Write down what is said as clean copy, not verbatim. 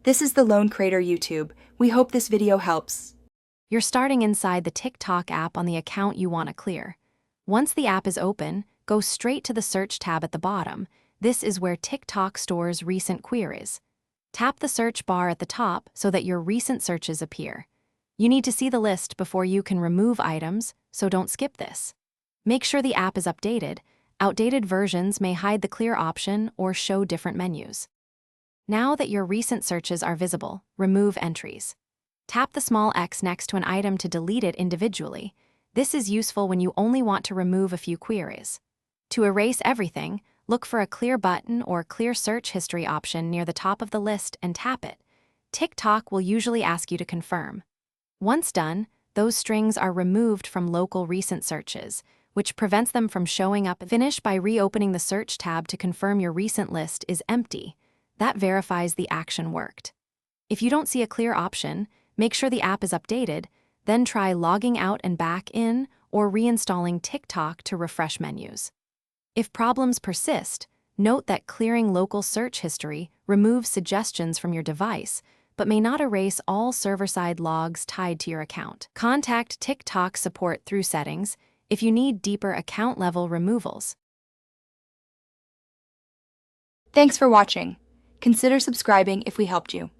This is the Lone Creator YouTube. We hope this video helps. You're starting inside the TikTok app on the account you want to clear. Once the app is open, go straight to the search tab at the bottom. This is where TikTok stores recent queries. Tap the search bar at the top so that your recent searches appear. You need to see the list before you can remove items, so don't skip this. Make sure the app is updated. Outdated versions may hide the clear option or show different menus. Now that your recent searches are visible, remove entries. Tap the small X next to an item to delete it individually. This is useful when you only want to remove a few queries. To erase everything, look for a clear button or clear search history option near the top of the list and tap it. TikTok will usually ask you to confirm. Once done, those strings are removed from local recent searches, which prevents them from showing up. Finish by reopening the search tab to confirm your recent list is empty. That verifies the action worked. If you don't see a clear option, make sure the app is updated, then try logging out and back in or reinstalling TikTok to refresh menus. If problems persist, note that clearing local search history removes suggestions from your device, but may not erase all server-side logs tied to your account. Contact TikTok support through settings if you need deeper account-level removals. Thanks for watching. Consider subscribing if we helped you.